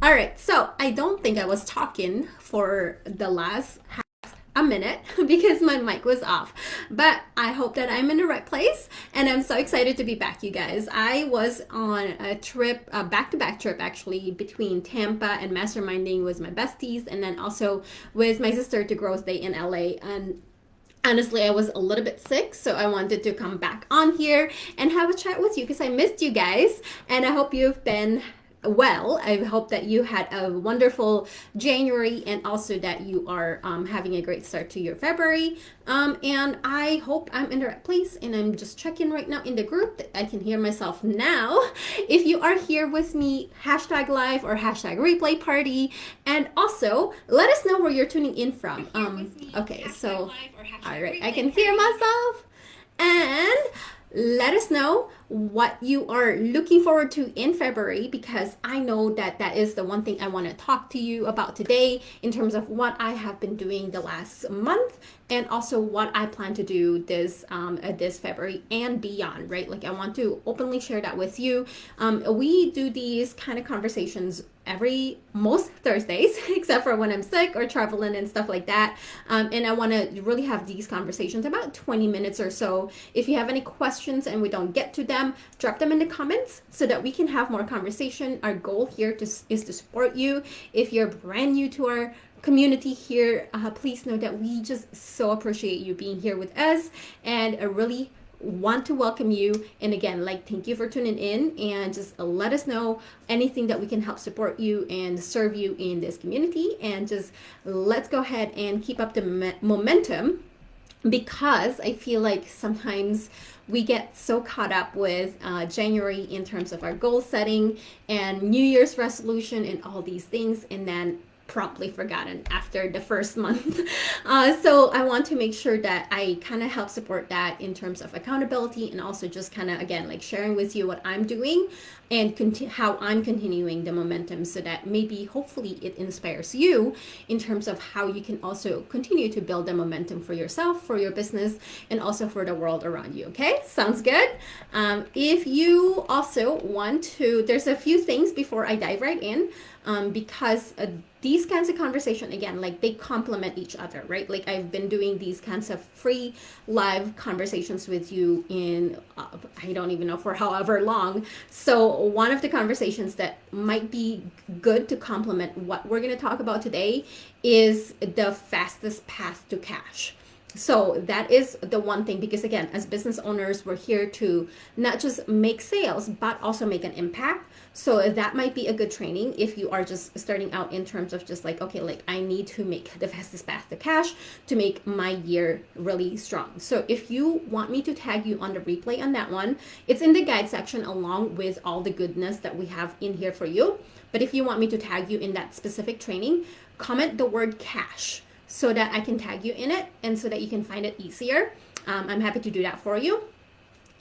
All right, so I don't think I was talking for the last a minute because my mic was off, but I hope that I'm in the right place, and I'm so excited to be back, you guys. I was on a trip, a back-to-back trip actually, between Tampa and masterminding with my besties, and then also with my sister to Growth Day in LA. And honestly, I was a little bit sick, so I wanted to come back on here and have a chat with you because I missed you guys, and I hope you've been well. I hope that you had a wonderful January, and also that you are having a great start to your February. And I hope I'm in the right place, and I'm just checking right now in the group that I can hear myself now. If you are here with me, hashtag live or hashtag replay party, and also let us know where you're tuning in from. Okay, so all right, I can hear myself. And let us know what you are looking forward to in February, because I know that that is the one thing I want to talk to you about today in terms of what I have been doing the last month, and also what I plan to do this February and beyond, right? Like, I want to openly share that with you. We do these kind of conversations most Thursdays, except for when I'm sick or traveling and stuff like that. And I want to really have these conversations about 20 minutes or so. If you have any questions and we don't get to them, drop them in the comments so that we can have more conversation. Our goal here is to support you. If you're brand new to our community here, please know that we just so appreciate you being here with us, and really want to welcome you. And again, like, thank you for tuning in, and just let us know anything that we can help support you and serve you in this community. And just let's go ahead and keep up the momentum, because I feel like sometimes we get so caught up with January in terms of our goal setting and New Year's resolution and all these things, and then promptly forgotten after the first month. So I want to make sure that I kind of help support that in terms of accountability, and also just kind of, again, like, sharing with you what I'm doing and how I'm continuing the momentum, so that maybe hopefully it inspires you in terms of how you can also continue to build the momentum for yourself, for your business, and also for the world around you. Okay, sounds good. If you also want to, there's a few things before I dive right in, because these kinds of conversation, again, like, they complement each other, right? Like, I've been doing these kinds of free live conversations with you in I don't even know for however long. So one of the conversations that might be good to complement what we're going to talk about today is the fastest path to cash. So that is the one thing, because again, as business owners, we're here to not just make sales, but also make an impact. So that might be a good training if you are just starting out in terms of just like, okay, like, I need to make the fastest path to cash to make my year really strong. So if you want me to tag you on the replay on that one, it's in the guide section along with all the goodness that we have in here for you. But if you want me to tag you in that specific training, comment the word cash, so that I can tag you in it and so that you can find it easier. I'm happy to do that for you.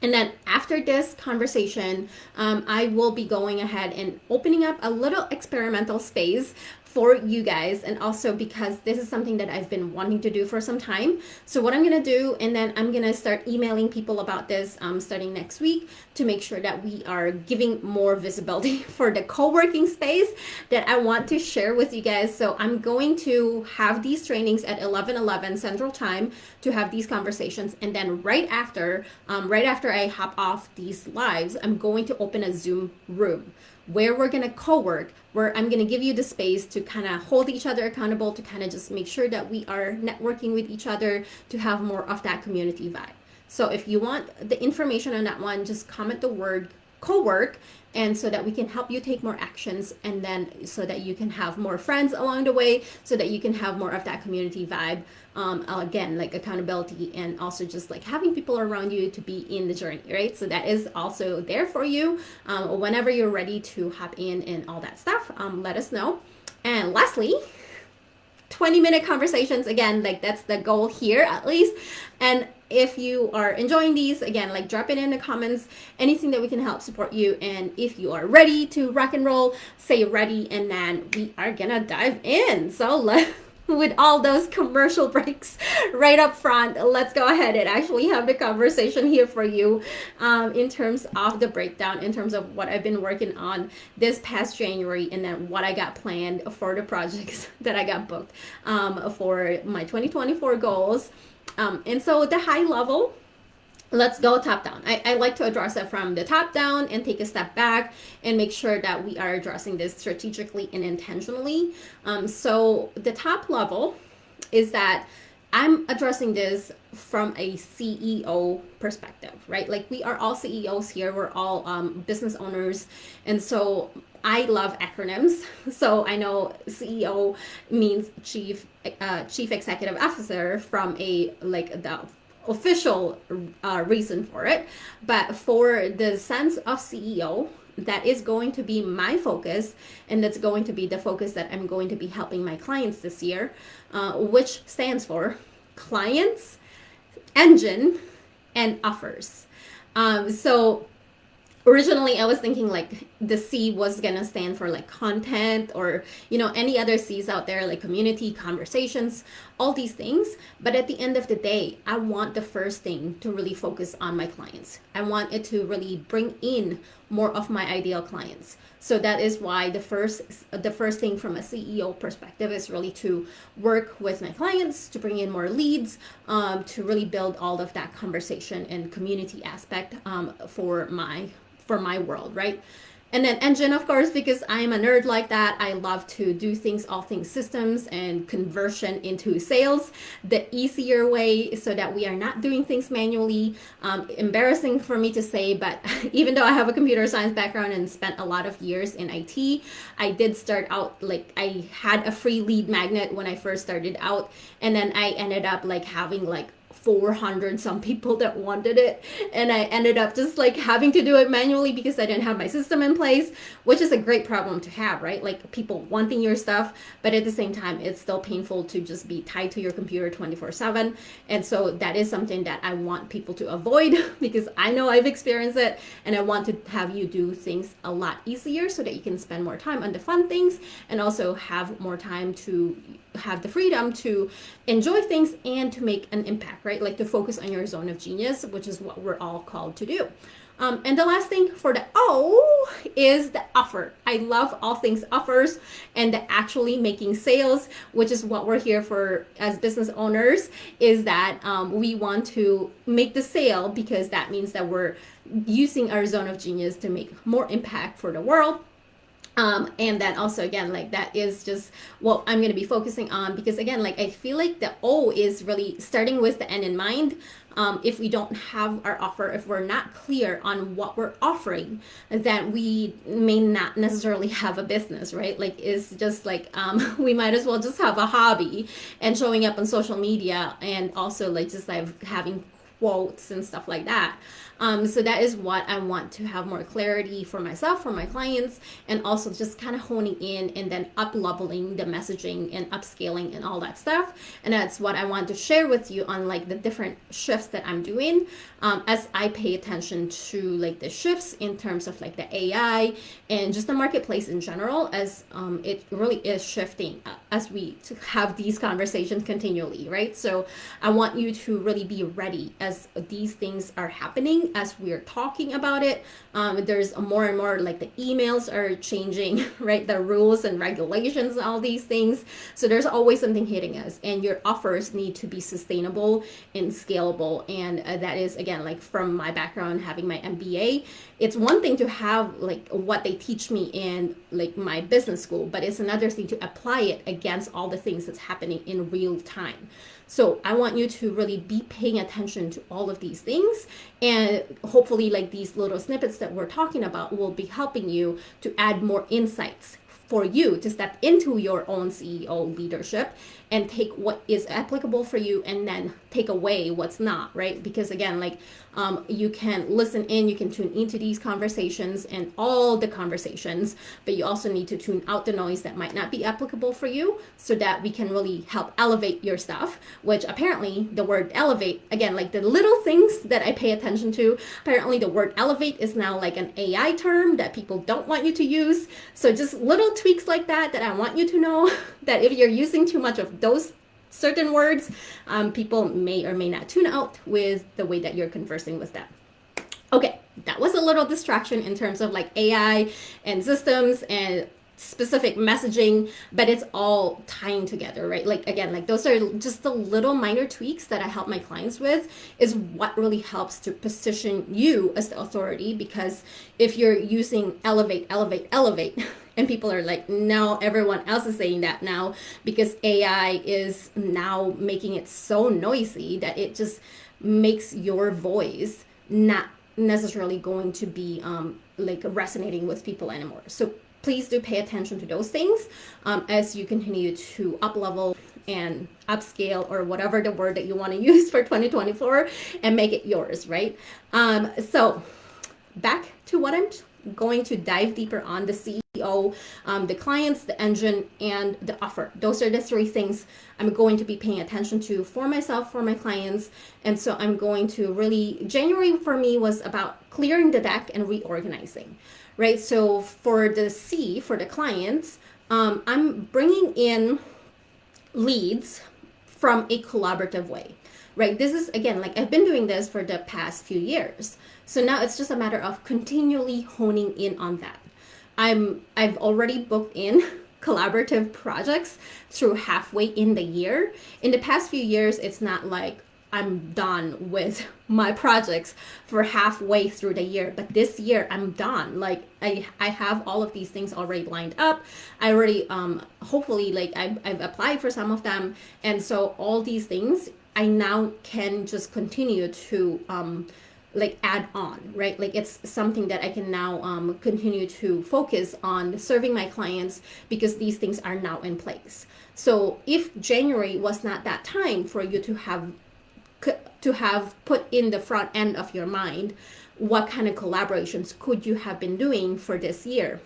And then after this conversation, I will be going ahead and opening up a little experimental space for you guys, and also because this is something that I've been wanting to do for some time. So what I'm gonna do, and then I'm gonna start emailing people about this starting next week, to make sure that we are giving more visibility for the co-working space that I want to share with you guys. So I'm going to have these trainings at 11:11 Central Time to have these conversations, and then right after I hop off these lives, I'm going to open a Zoom room where we're going to co-work, where I'm going to give you the space to kind of hold each other accountable, to kind of just make sure that we are networking with each other, to have more of that community vibe. So if you want the information on that one, just comment the word co-work, and so that we can help you take more actions, and then so that you can have more friends along the way, so that you can have more of that community vibe. Again, like accountability, and also just like having people around you to be in the journey, right? So that is also there for you. Whenever you're ready to hop in and all that stuff, let us know. And lastly, 20-minute conversations, again, like, that's the goal here at least. And if you are enjoying these, again, like, drop it in the comments, anything that we can help support you. And if you are ready to rock and roll, say ready, and then we are gonna dive in. So with all those commercial breaks right up front, let's go ahead and actually have the conversation here for you in terms of the breakdown, in terms of what I've been working on this past January, and then what I got planned for the projects that I got booked for my 2024 goals. And so the high level, let's go top down. I like to address it from the top down and take a step back and make sure that we are addressing this strategically and intentionally. So the top level is that I'm addressing this from a CEO perspective, right? Like we are all CEOs here. We're all business owners. And so I love acronyms. So I know CEO means Chief Executive Officer from the official reason for it. But for the sense of CEO, that is going to be my focus, and that's going to be the focus that I'm going to be helping my clients this year, which stands for clients, engine, and offers. So originally I was thinking like the C was gonna stand for like content, or any other C's out there, like community, conversations, all these things. But at the end of the day, I want the first thing to really focus on my clients. I want it to really bring in more of my ideal clients. So that is why the first thing from a CEO perspective is really to work with my clients to bring in more leads, to really build all of that conversation and community aspect for my world, right? And then engine, of course, because I am a nerd like that. I love to do all things systems and conversion into sales the easier way, so that we are not doing things manually. Embarrassing for me to say, but even though I have a computer science background and spent a lot of years in IT, I did start out, like I had a free lead magnet when I first started out. And then I ended up like having like 400 some people that wanted it, and I ended up just like having to do it manually because I didn't have my system in place, which is a great problem to have, right? Like people wanting your stuff, but at the same time it's still painful to just be tied to your computer 24/7. And so that is something that I want people to avoid because I know I've experienced it, and I want to have you do things a lot easier so that you can spend more time on the fun things and also have more time to have the freedom to enjoy things and to make an impact, right? Like to focus on your zone of genius, which is what we're all called to do. And the last thing for the O is the offer. I love all things offers and the actually making sales, which is what we're here for as business owners, is that we want to make the sale because that means that we're using our zone of genius to make more impact for the world. And then also, again, like that is just what I'm going to be focusing on, because again, like I feel like the O is really starting with the end in mind. If we don't have our offer, if we're not clear on what we're offering, then we may not necessarily have a business, right? Like it's just like we might as well just have a hobby and showing up on social media, and also like just like having quotes and stuff like that. So that is what I want to have more clarity for myself, for my clients, and also just kind of honing in and then up leveling the messaging and upscaling and all that stuff. And that's what I want to share with you on like the different shifts that I'm doing as I pay attention to like the shifts in terms of like the AI and just the marketplace in general, as it really is shifting as we have these conversations continually, right? So I want you to really be ready as these things are happening, as we're talking about it. There's more and more, like the emails are changing, right? The rules and regulations, all these things. So there's always something hitting us, and your offers need to be sustainable and scalable. And that is, again, like from my background, having my MBA, it's one thing to have like what they teach me in like my business school, but it's another thing to apply it against all the things that's happening in real time. So I want you to really be paying attention to all of these things, and hopefully like these little snippets that we're talking about will be helping you to add more insights for you to step into your own CEO leadership and take what is applicable for you and then take away what's not, right? Because again, like you can listen in, you can tune into these conversations and all the conversations, but you also need to tune out the noise that might not be applicable for you, so that we can really help elevate your stuff, which apparently the word elevate, again, like the little things that I pay attention to, apparently the word elevate is now like an AI term that people don't want you to use. So just little tweaks like that I want you to know that if you're using too much of those certain words, people may or may not tune out with the way that you're conversing with them. Okay, that was a little distraction in terms of like AI and systems and specific messaging, but it's all tying together, right? Like again, like those are just the little minor tweaks that I help my clients with is what really helps to position you as the authority. Because if you're using elevate, and people are like, no, everyone else is saying that now because AI is now making it so noisy that it just makes your voice not necessarily going to be like resonating with people anymore. So please do pay attention to those things as you continue to up level and upscale, or whatever the word that you want to use for 2024, and make it yours, right? So back to what I'm going to dive deeper on: the CEO, the clients, the engine, and the offer. Those are the three things I'm going to be paying attention to for myself, for my clients. And so I'm going to really, January for me was about clearing the deck and reorganizing, right? So for the C, for the clients, I'm bringing in leads from a collaborative way, right? This is, again, like I've been doing this for the past few years. So now it's just a matter of continually honing in on that. I've already booked in collaborative projects through halfway in the year. In the past few years, it's not like I'm done with my projects for halfway through the year, but this year I'm done. Like I have all of these things already lined up. I already hopefully, like I've applied for some of them, and so all these things I now can just continue to like add on, right? Like it's something that I can now continue to focus on serving my clients because these things are now in place. So if January was not that time for you to have put in the front end of your mind, what kind of collaborations could you have been doing for this year?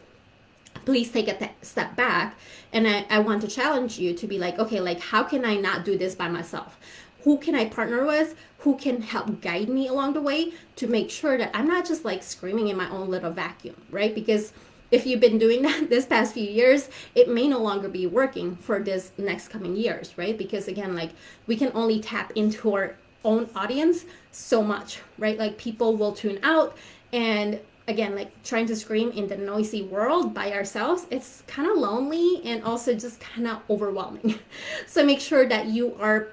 Please take a step back, and I want to challenge you to be like, okay, like how can I not do this by myself? Who can I partner with? Who can help guide me along the way to make sure that I'm not just like screaming in my own little vacuum, right? Because if you've been doing that this past few years, it may no longer be working for this next coming years, right? Because again, like we can only tap into our own audience so much, right? Like people will tune out, and again, like trying to scream in the noisy world by ourselves, it's kind of lonely and also just kind of overwhelming. So make sure that you are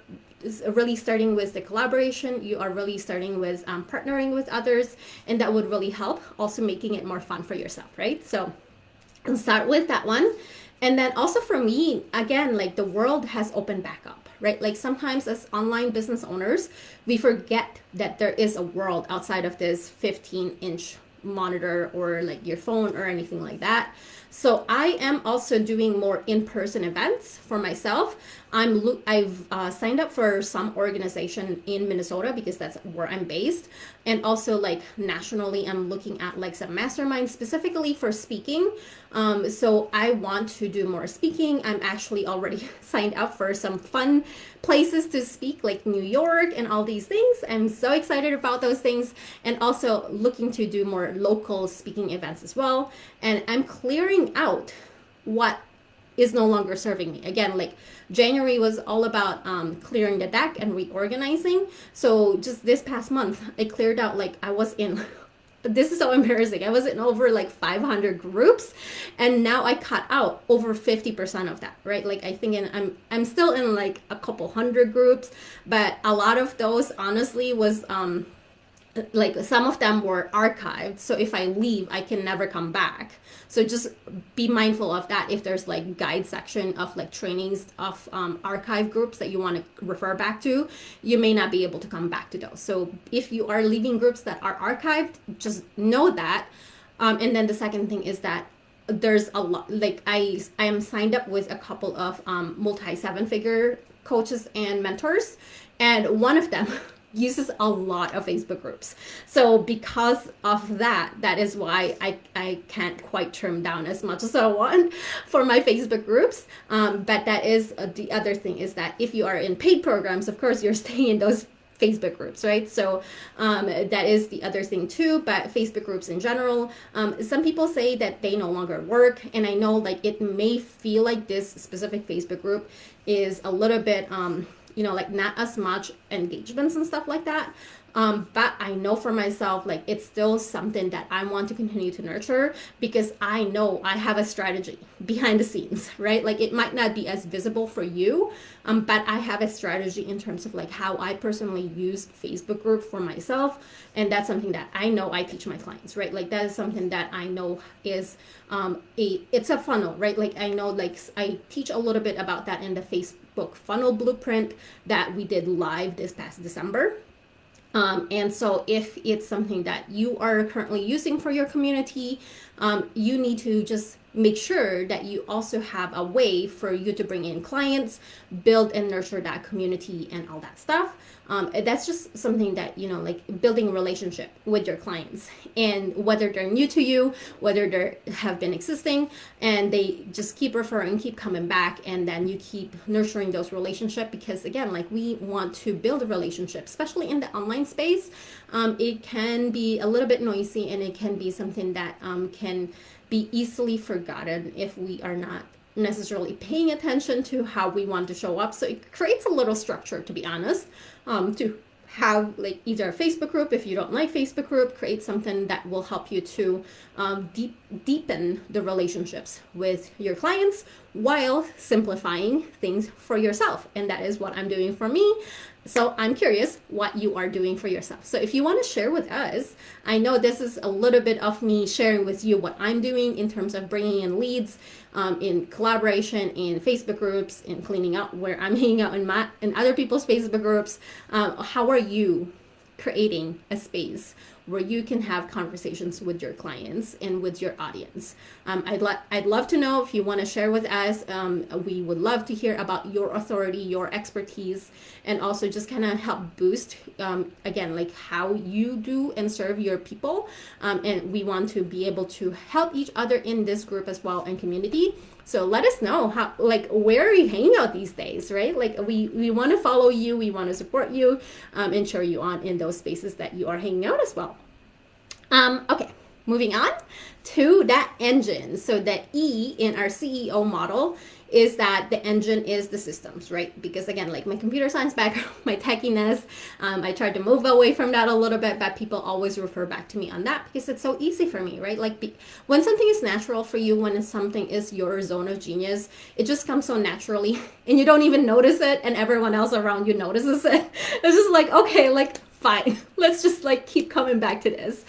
really starting with the collaboration, you are really starting with partnering with others, and that would really help, also making it more fun for yourself, right? So I'll start with that one. And then also for me, again, like the world has opened back up, right? Like sometimes as online business owners, we forget that there is a world outside of this 15-inch monitor or like your phone or anything like that. So I am also doing more in-person events for myself. I've signed up for some organization in Minnesota because that's where I'm based, and also like nationally I'm looking at like some masterminds specifically for speaking. So I want to do more speaking. I'm actually already signed up for some fun places to speak, like New York and all these things. I'm so excited about those things, and also looking to do more local speaking events as well. And I'm clearing out what is no longer serving me. Again, like January was all about clearing the deck and reorganizing. So just this past month, I cleared out, like I was in, this is so embarrassing, I was in over like 500 groups, and now I cut out over 50% of that, right? Like I think I'm still in like a couple hundred groups, but a lot of those honestly was like some of them were archived, so if I leave I can never come back. So just be mindful of that. If there's like guide section of like trainings of archive groups that you want to refer back to, you may not be able to come back to those. So if you are leaving groups that are archived, just know that. And then the second thing is that there's a lot, like I am signed up with a couple of multi 7-figure coaches and mentors, and one of them uses a lot of Facebook groups. So because of that, that is why I can't quite trim down as much as I want for my Facebook groups. But that is the other thing, is that if you are in paid programs, of course you're staying in those Facebook groups, right? So that is the other thing too. But Facebook groups in general, some people say that they no longer work, and I know like it may feel like this specific Facebook group is a little bit like not as much engagements and stuff like that. But I know for myself, like it's still something that I want to continue to nurture, because I know I have a strategy behind the scenes, right? Like it might not be as visible for you, but I have a strategy in terms of like how I personally use Facebook group for myself. And that's something that I know I teach my clients, right? Like that is something that I know is it's a funnel, right? Like I know, like I teach a little bit about that in the Facebook funnel blueprint that we did live this past December. And so if it's something that you are currently using for your community, you need to just make sure that you also have a way for you to bring in clients, build and nurture that community and all that stuff. That's just something that, like building a relationship with your clients, and whether they're new to you, whether they have been existing and they just keep referring, keep coming back, and then you keep nurturing those relationships, because again, like we want to build a relationship, especially in the online space. It can be a little bit noisy, and it can be something that can be easily forgotten if we are not necessarily paying attention to how we want to show up. So it creates a little structure, to be honest, to have like either a Facebook group. If you don't like Facebook group, create something that will help you to deepen the relationships with your clients while simplifying things for yourself. And that is what I'm doing for me. So I'm curious what you are doing for yourself. So if you want to share with us, I know this is a little bit of me sharing with you what I'm doing in terms of bringing in leads, in collaboration, in Facebook groups, in cleaning up where I'm hanging out in other people's Facebook groups. How are you creating a space where you can have conversations with your clients and with your audience? I'd love to know if you want to share with us. We would love to hear about your authority, your expertise, and also just kind of help boost, again, like how you do and serve your people. And we want to be able to help each other in this group as well and community. So let us know how, like, where are you hanging out these days, right? Like we want to follow you, we want to support you, and cheer you on in those spaces that you are hanging out as well. Okay, moving on to that engine. So the E in our CEO model is that the engine is the systems, right? Because again, like my computer science background, my techiness, I tried to move away from that a little bit, but people always refer back to me on that because it's so easy for me, right? Like when something is natural for you, when something is your zone of genius, it just comes so naturally and you don't even notice it, and everyone else around you notices it. It's just like, okay, like fine, let's just like keep coming back to this.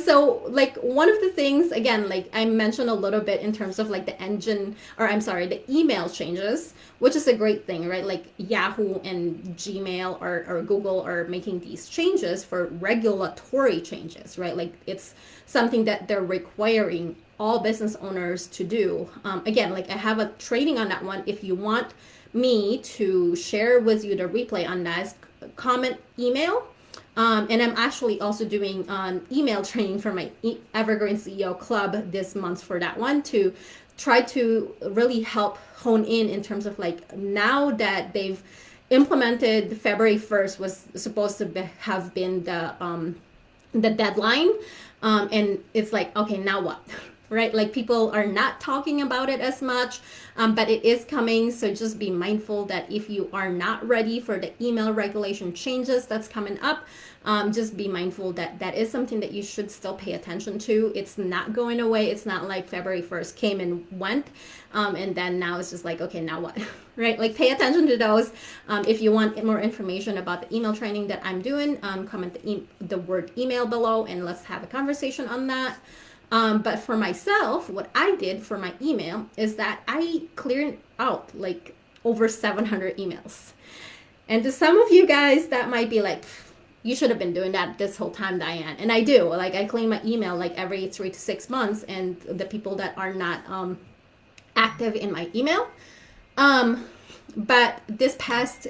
So like one of the things, again, like I mentioned a little bit in terms of like the engine, or I'm sorry, the email changes, which is a great thing, right? Like Yahoo and Gmail or Google are making these changes for regulatory changes, right? Like it's something that they're requiring all business owners to do. Again, like I have a training on that one. If you want me to share with you the replay on that, comment, email. And I'm actually also doing email training for my Evergreen CEO Club this month for that one, to try to really help hone in terms of like, now that they've implemented February 1st was supposed to have been the deadline. And it's like, okay, now what? Right? Like people are not talking about it as much, but it is coming. So just be mindful that if you are not ready for the email regulation changes that's coming up, just be mindful that that is something that you should still pay attention to. It's not going away. It's not like February 1st came and went. And then now it's just like, okay, now what? Right? Like pay attention to those. If you want more information about the email training that I'm doing, comment the word email below and let's have a conversation on that. But for myself, what I did for my email is that I cleared out like over 700 emails. And to some of you guys, that might be like, you should have been doing that this whole time, Dianne. And I do. Like I clean my email like every 3 to 6 months. And the people that are not active in my email. But this past,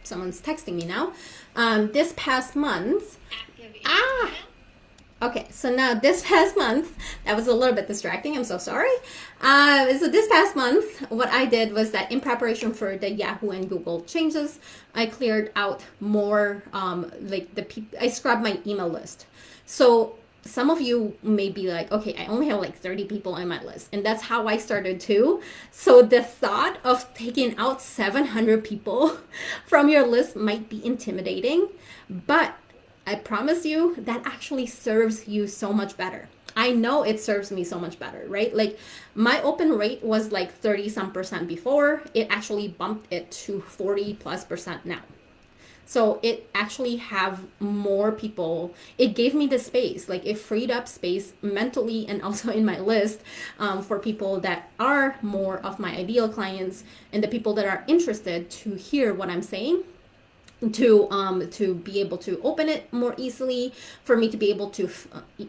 someone's texting me now. This past month, Okay, so now this past month, that was a little bit distracting. I'm so sorry. So this past month, what I did was that in preparation for the Yahoo and Google changes, I cleared out more, I scrubbed my email list. So some of you may be like, okay, I only have like 30 people on my list. And that's how I started too. So the thought of taking out 700 people from your list might be intimidating, but I promise you that actually serves you so much better. I know it serves me so much better, right? Like my open rate was like 30 some percent before. It actually bumped it to 40 plus percent now. So it actually have more people. It gave me the space, like it freed up space mentally and also in my list for people that are more of my ideal clients and the people that are interested to hear what I'm saying, to be able to open it more easily, for me to be able to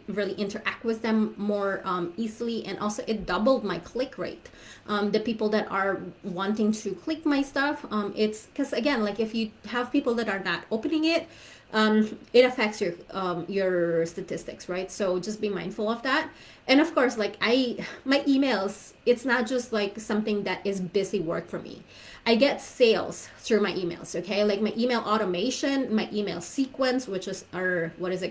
really interact with them more easily. And also it doubled my click rate. The people that are wanting to click my stuff, it's because again, like if you have people that are not opening it, it affects your statistics, right? So just be mindful of that. And of course, like my emails, it's not just like something that is busy work for me. I get sales through my emails, okay? Like my email automation, my email sequence, which is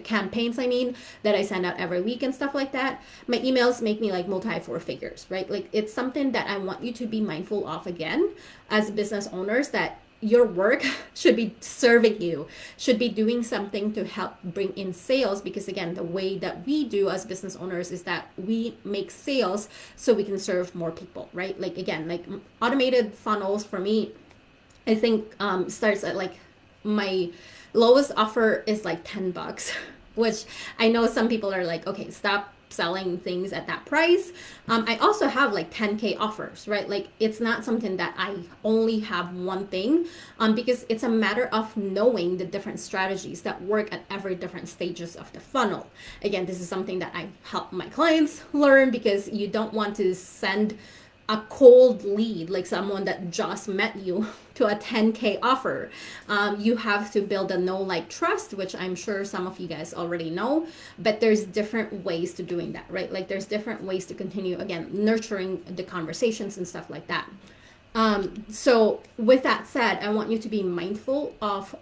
campaigns, that I send out every week and stuff like that. My emails make me like multi four figures, right? Like it's something that I want you to be mindful of again as business owners, that your work should be serving you, should be doing something to help bring in sales. Because again, the way that we do as business owners is that we make sales so we can serve more people, right? Like again, like automated funnels for me, I think starts at like, my lowest offer is like $10, which I know some people are like, okay, stop selling things at that price. I also have like 10K offers, right? Like it's not something that I only have one thing, because it's a matter of knowing the different strategies that work at every different stages of the funnel. Again, this is something that I help my clients learn, because you don't want to send a cold lead, like someone that just met you, to a 10K offer. You have to build a know, like, trust, which I'm sure some of you guys already know, but there's different ways to doing that, right? Like there's different ways to continue, again, nurturing the conversations and stuff like that. So with that said, I want you to be mindful of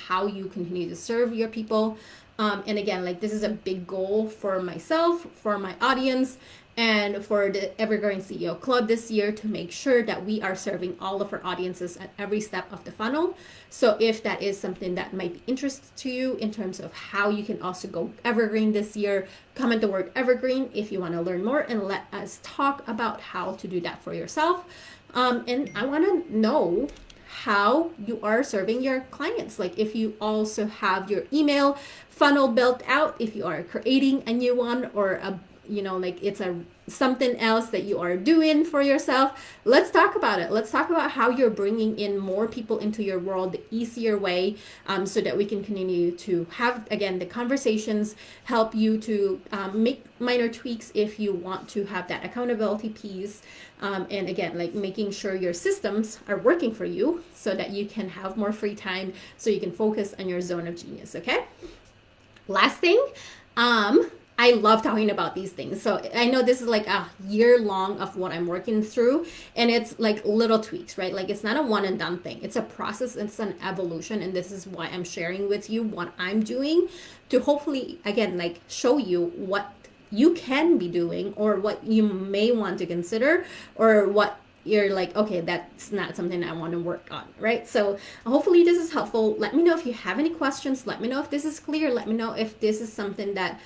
how you continue to serve your people. And again, like this is a big goal for myself, for my audience, and for the Evergreen CEO Club this year, to make sure that we are serving all of our audiences at every step of the funnel. So if that is something that might be interest to you in terms of how you can also go evergreen this year, comment the word evergreen if you want to learn more, and let us talk about how to do that for yourself. And I want to know how you are serving your clients. Like if you also have your email funnel built out, if you are creating a new one, or a like it's something else that you are doing for yourself. Let's talk about it. Let's talk about how you're bringing in more people into your world the easier way, so that we can continue to have, again, the conversations, help you to make minor tweaks if you want to have that accountability piece. And again, like making sure your systems are working for you so that you can have more free time, so you can focus on your zone of genius, okay? Last thing, I love talking about these things. So I know this is like a year long of what I'm working through, and it's like little tweaks, right? Like it's not a one and done thing. It's a process, it's an evolution. And this is why I'm sharing with you what I'm doing, to hopefully, again, like show you what you can be doing, or what you may want to consider, or what you're like, okay, that's not something I want to work on, right? So hopefully this is helpful. Let me know if you have any questions. Let me know if this is clear. Let me know if this is something that,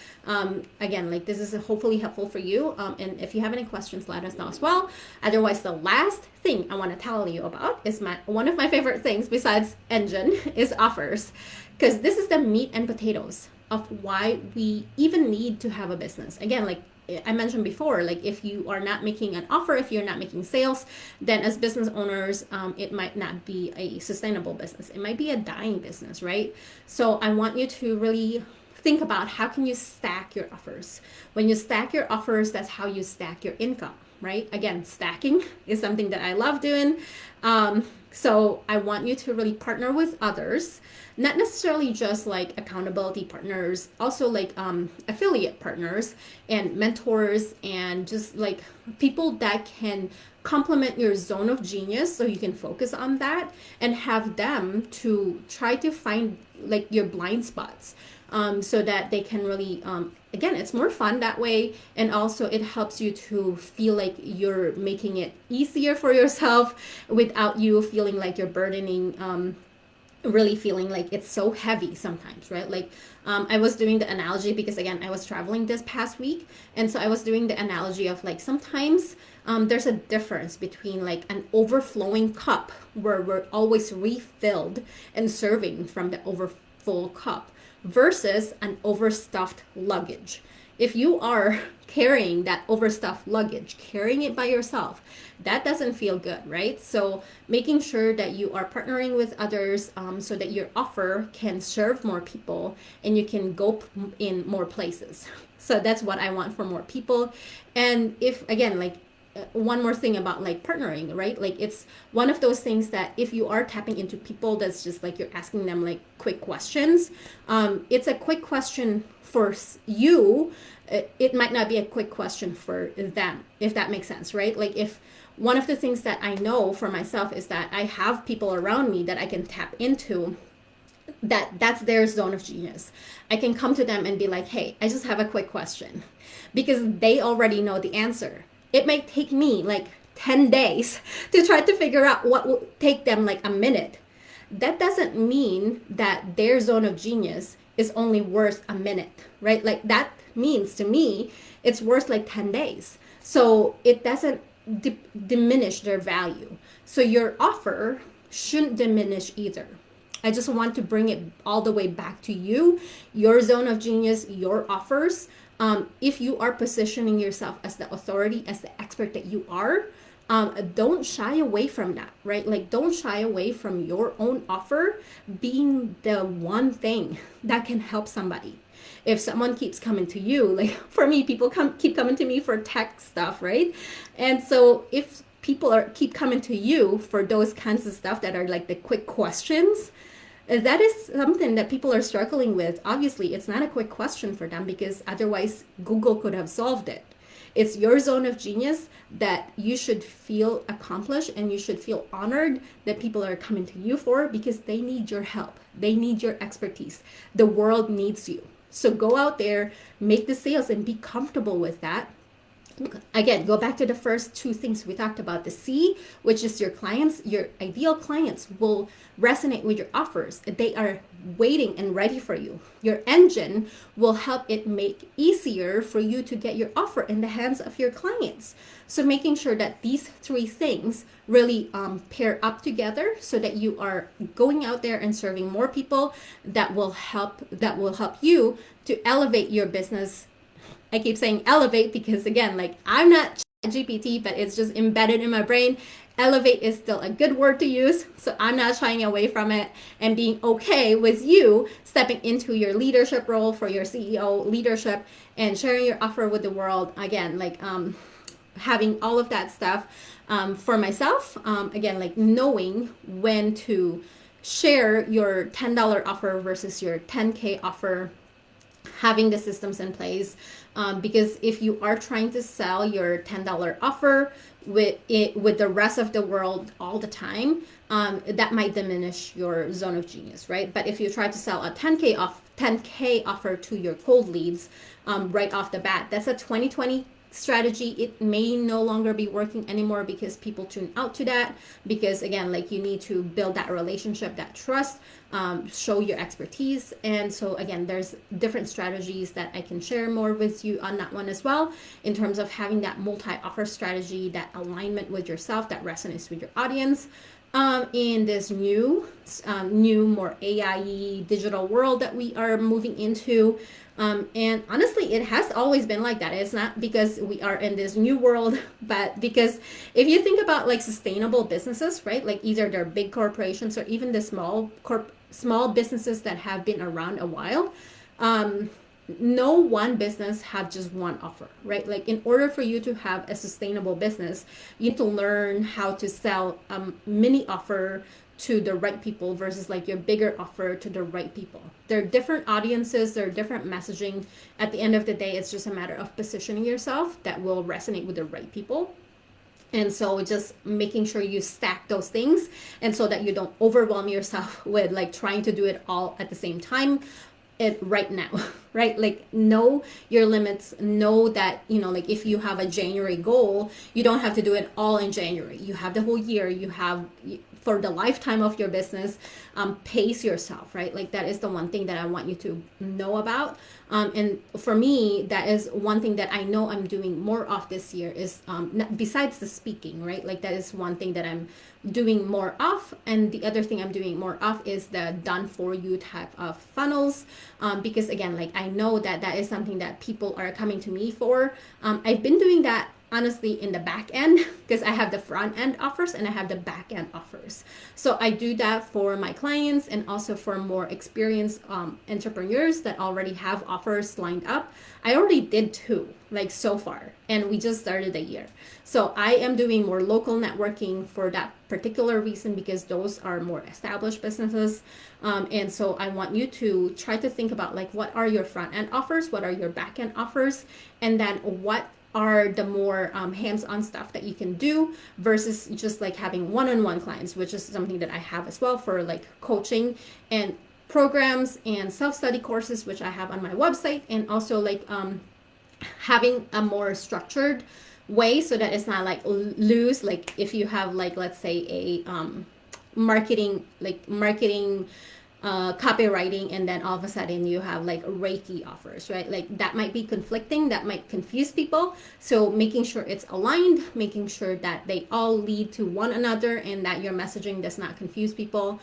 again, like this is hopefully helpful for you. And if you have any questions, let us know as well. Otherwise, the last thing I want to tell you about is one of my favorite things besides engine is offers, because this is the meat and potatoes of why we even need to have a business. Again, like I mentioned before, like if you are not making an offer, if you're not making sales, then as business owners, it might not be a sustainable business. It might be a dying business, right? So I want you to really think about how can you stack your offers. When you stack your offers, that's how you stack your income, right? Again, stacking is something that I love doing. So I want you to really partner with others, not necessarily just like accountability partners, also like affiliate partners and mentors, and just like people that can complement your zone of genius so you can focus on that, and have them to try to find like your blind spots, so that they can really, again, it's more fun that way, and also it helps you to feel like you're making it easier for yourself without you feeling like you're burdening, really feeling like it's so heavy sometimes, right? Like, I was doing the analogy because again, I was traveling this past week, and so I was doing the analogy of like sometimes, there's a difference between like an overflowing cup where we're always refilled and serving from the overfull cup versus an overstuffed luggage. If you are carrying that overstuffed luggage, carrying it by yourself, that doesn't feel good, right? So making sure that you are partnering with others, so that your offer can serve more people and you can go in more places. So that's what I want for more people. And if, again, like, one more thing about like partnering, right? Like, it's one of those things that if you are tapping into people, that's just like you're asking them like quick questions. It's a quick question for you. It might not be a quick question for them, if that makes sense, right? Like, if one of the things that I know for myself is that I have people around me that I can tap into, that's their zone of genius. I can come to them and be like, hey, I just have a quick question, because they already know the answer. It might take me like 10 days to try to figure out what will take them like a minute. That doesn't mean that their zone of genius is only worth a minute, right? Like, that means to me, it's worth like 10 days. So it doesn't diminish their value. So your offer shouldn't diminish either. I just want to bring it all the way back to you, your zone of genius, your offers. If you are positioning yourself as the authority, as the expert that you are, don't shy away from that, right? Like, don't shy away from your own offer being the one thing that can help somebody. If someone keeps coming to you, like for me, people keep coming to me for tech stuff, right? And so if people keep coming to you for those kinds of stuff that are like the quick questions, that is something that people are struggling with. Obviously, it's not a quick question for them, because otherwise Google could have solved it. It's your zone of genius that you should feel accomplished, and you should feel honored that people are coming to you for, because they need your help. They need your expertise. The world needs you. So go out there, make the sales, and be comfortable with that. Again, go back to the first two things we talked about. The C, which is your clients, your ideal clients will resonate with your offers. They are waiting and ready for you. Your engine will help it make easier for you to get your offer in the hands of your clients. So making sure that these three things really pair up together, so that you are going out there and serving more people, that will help you to elevate your business. I keep saying elevate because, again, like, I'm not GPT, but it's just embedded in my brain. Elevate is still a good word to use, so I'm not shying away from it, and being okay with you stepping into your leadership role for your CEO leadership and sharing your offer with the world. Again, like, having all of that stuff for myself. Again, like, knowing when to share your $10 offer versus your 10K offer, having the systems in place, because if you are trying to sell your $10 offer with the rest of the world all the time, that might diminish your zone of genius, right? But if you try to sell a 10K offer to your cold leads right off the bat, that's a 2020 strategy. It may no longer be working anymore because people tune out to that, because again, like, you need to build that relationship, that trust, show your expertise. And so again, there's different strategies that I can share more with you on that one as well, in terms of having that multi-offer strategy, that alignment with yourself that resonates with your audience, in this new more AI digital world that we are moving into. And honestly, it has always been like that. It's not because we are in this new world, but because if you think about like sustainable businesses, right? Like, either they're big corporations or even the small businesses that have been around a while. no one business have just one offer, right? Like in order for you to have a sustainable business, you need to learn how to sell a mini offer to the right people versus like your bigger offer to the right people. They're different audiences, they're different messaging. At the end of the day, it's just a matter of positioning yourself that will resonate with the right people. And so just making sure you stack those things, and so that you don't overwhelm yourself with like trying to do it all at the same time right now. Right? Like know your limits, know that, you know, like if you have a January goal, you don't have to do it all in January. You have the whole year, you have for the lifetime of your business. Pace yourself, right? Like that is the one thing that I want you to know about. And for me, that is one thing that I know I'm doing more of this year is besides the speaking, right? Like that is one thing that I'm doing more of. And the other thing I'm doing more of is the done for you type of funnels. Because again, like I know that that is something that people are coming to me for. I've been doing that honestly in the back end because I have the front end offers and I have the back end offers. So I do that for my clients and also for more experienced entrepreneurs that already have offers lined up. I already did 2 like so far, and we just started the year. So I am doing more local networking for that particular reason because those are more established businesses. And so I want you to try to think about like what are your front end offers, what are your back end offers, and then what are the more hands-on stuff that you can do versus just like having one-on-one clients, which is something that I have as well for like coaching and programs and self-study courses, which I have on my website, and also like having a more structured way so that it's not like loose. Like if you have like, let's say a marketing copywriting, and then all of a sudden you have like Reiki offers, right? Like that might be conflicting, that might confuse people. So making sure it's aligned, making sure that they all lead to one another and that your messaging does not confuse people.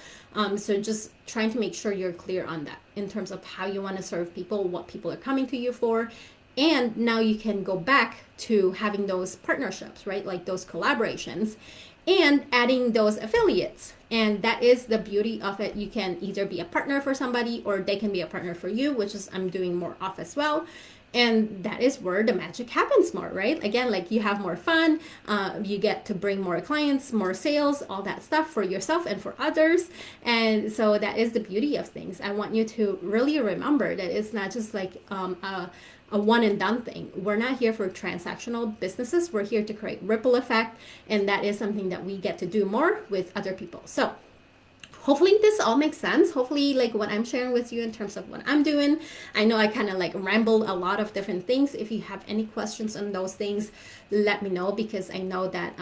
So just trying to make sure you're clear on that in terms of how you want to serve people, what people are coming to you for. And now you can go back to having those partnerships, right? Like those collaborations and adding those affiliates. And that is the beauty of it. You can either be a partner for somebody or they can be a partner for you, which is I'm doing more of as well. And that is where the magic happens more, right? Again, like you have more fun, you get to bring more clients, more sales, all that stuff for yourself and for others. And so that is the beauty of things. I want you to really remember that it's not just like a one and done thing. We're not here for transactional businesses. We're here to create ripple effect. And that is something that we get to do more with other people. So hopefully this all makes sense. Hopefully like what I'm sharing with you in terms of what I'm doing. I know I kind of like rambled a lot of different things. If you have any questions on those things, let me know, because I know that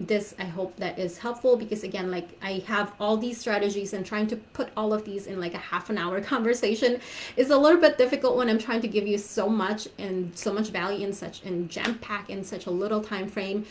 this, I hope that is helpful, because again, like I have all these strategies and trying to put all of these in like a half an hour conversation is a little bit difficult when I'm trying to give you so much and so much value in such and jam pack in such a little time frame.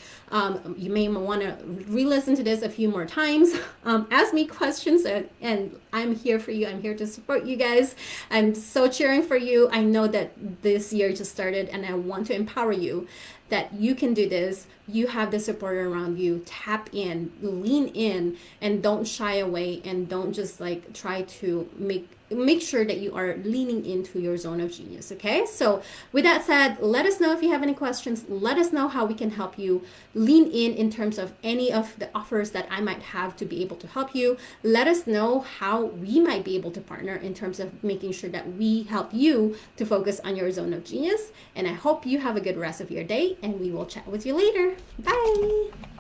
You may want to re-listen to this a few more times, ask me questions, and I'm here for you. I'm here to support you guys. I'm so cheering for you. I know that this year just started and I want to empower you that you can do this. You have the support around you. Tap in, lean in, and don't shy away, and don't just like try to make sure that you are leaning into your zone of genius. Okay, so with that said, let us know if you have any questions. Let us know how we can help you. Lean in terms of any of the offers that I might have to be able to help you. Let us know how we might be able to partner in terms of making sure that we help you to focus on your zone of genius. And I hope you have a good rest of your day, and we will chat with you later. Bye.